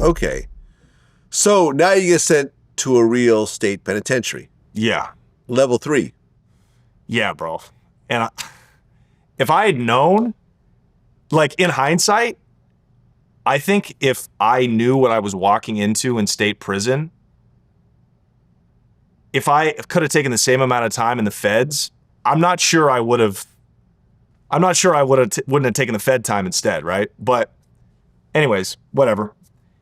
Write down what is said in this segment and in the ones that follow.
Okay. So now you get sent to a real state penitentiary. Yeah. Level 3. Yeah, bro. And if I had known, like in hindsight, I think if I knew what I was walking into in state prison, if I could have taken the same amount of time in the feds, I'm not sure I would have. I'm not sure I wouldn't have taken the fed time instead, right? But anyways, whatever.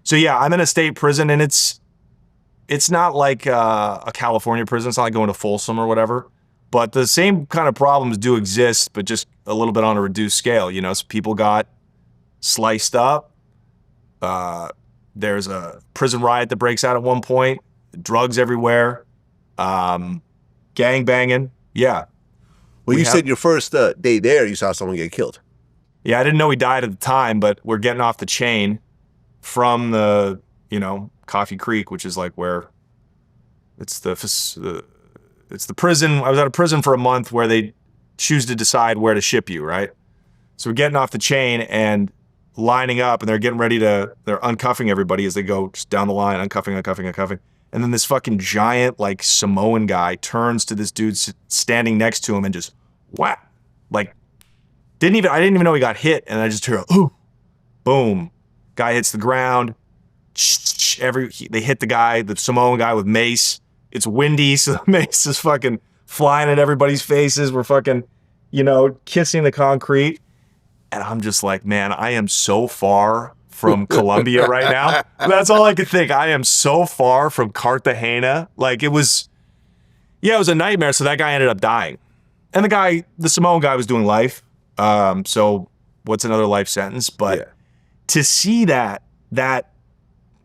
So yeah, I'm in a state prison, and it's not like a California prison. It's not like going to Folsom or whatever. But the same kind of problems do exist, but just a little bit on a reduced scale. You know, so people got sliced up. There's a prison riot that breaks out at one point. Drugs everywhere. Gang banging. Yeah. Well, you said your first day there, you saw someone get killed. Yeah, I didn't know he died at the time, but we're getting off the chain from the, Coffee Creek, which is like where it's the prison. I was at a prison for a month where they choose to decide where to ship you, right? So we're getting off the chain and lining up, and they're uncuffing everybody as they go just down the line, uncuffing. And then this fucking giant, like, Samoan guy turns to this dude standing next to him and just whap. Like, I didn't even know he got hit, and I just hear ooh, boom. Guy hits the ground. They hit the Samoan guy with mace. It's windy, so the mace is fucking flying at everybody's faces. We're fucking, kissing the concrete. And I'm just like, man, I am so far from Colombia right now. That's all I could think. I am so far from Cartagena. Like, it was a nightmare. So that guy ended up dying. And the Samoan guy was doing life. So what's another life sentence? But to see that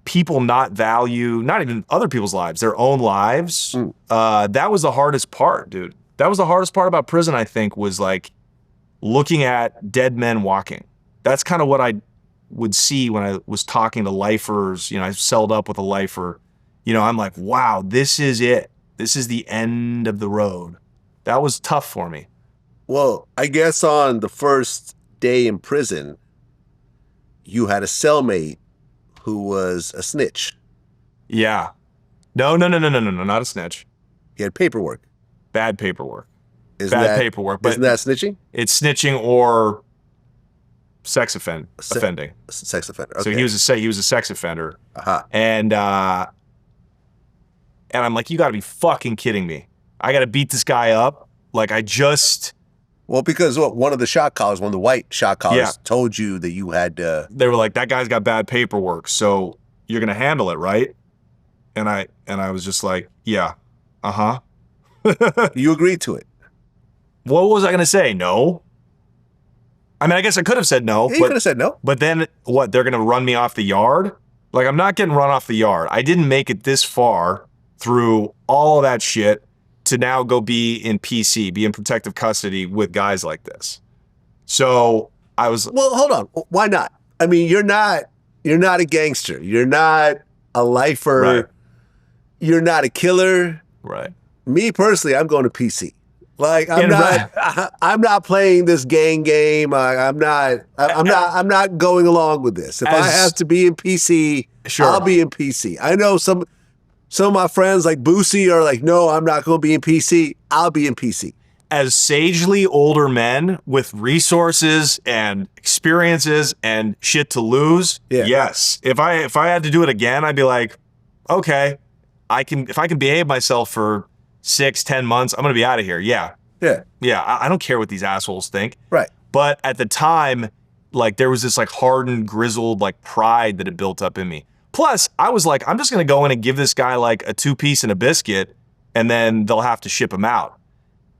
people not value, not even other people's lives, their own lives, that was the hardest part, dude. That was the hardest part about prison, I think, was like looking at dead men walking. That's kind of what I would see when I was talking to lifers. I celled up with a lifer. I'm like, wow, this is it. This is the end of the road. That was tough for me. Well, I guess on the first day in prison, you had a cellmate who was a snitch. Yeah. No, not a snitch. He had paperwork. Bad paperwork. Isn't that snitching? It's snitching or sex offending. Sex offender. Okay. So he was a sex offender. Uh-huh. And I'm like, you got to be fucking kidding me. I got to beat this guy up. Like, Well, because one of the white shot callers told you that you had to... They were like, that guy's got bad paperwork, so you're going to handle it, right? And I was just like, yeah, uh-huh. You agreed to it. What was I going to say? No. I mean, I guess I could have said no. Yeah, you could have said no. But then, what, they're going to run me off the yard? Like, I'm not getting run off the yard. I didn't make it this far through all of that shit to now go be in PC, be in protective custody with guys like this. So I was... Well, hold on. Why not? I mean, you're not a gangster. You're not a lifer. Right. You're not a killer. Right. Me personally, I'm going to PC. Like, I'm not playing this gang game. I'm not going along with this. If I have to be in PC, sure, I'll be in PC. I know some of my friends like Boosie are like, no, I'm not going to be in PC. I'll be in PC. As sagely older men with resources and experiences and shit to lose, yes. If I had to do it again, I'd be like, okay, if I can behave myself for 6-10 months, I'm going to be out of here. Yeah. I don't care what these assholes think. Right. But at the time, like, there was this like hardened, grizzled, like, pride that had built up in me. Plus, I was like, I'm just going to go in and give this guy like a 2-piece and a biscuit, and then they'll have to ship him out.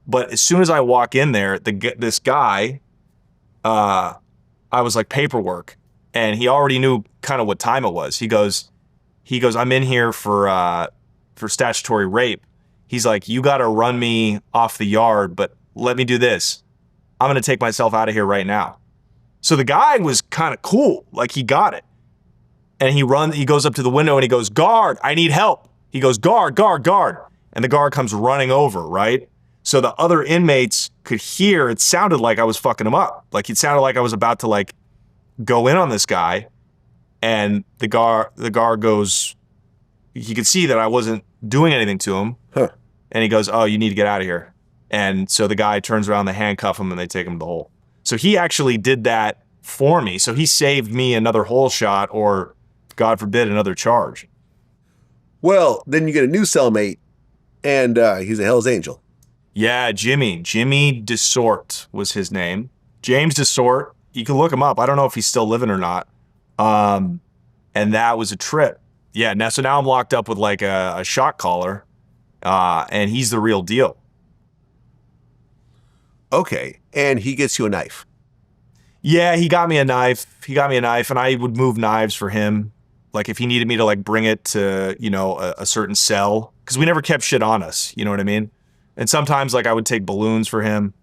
But as soon as I walk in there, this guy, I was like, paperwork, and he already knew kind of what time it was. He goes, I'm in here for statutory rape. He's like, you got to run me off the yard, but let me do this. I'm going to take myself out of here right now. So the guy was kind of cool. Like, he got it. And he goes up to the window and he goes, guard, I need help. He goes, guard. And the guard comes running over, right? So the other inmates could hear, it sounded like I was fucking him up. Like, it sounded like I was about to like go in on this guy. And the guard goes, he could see that I wasn't doing anything to him. Huh. And he goes, oh, you need to get out of here. And so the guy turns around, they handcuff him, and they take him to the hole. So he actually did that for me. So he saved me another hole shot or, God forbid, another charge. Well, then you get a new cellmate, and he's a Hell's Angel. Yeah, Jimmy DeSort was his name. James DeSort. You can look him up. I don't know if he's still living or not. And that was a trip. Yeah, now I'm locked up with like a shot caller, and he's the real deal. Okay, and he gets you a knife. Yeah, he got me a knife. And I would move knives for him. Like if he needed me to like bring it to, you know, a certain cell, because we never kept shit on us. You know what I mean? And sometimes like I would take balloons for him.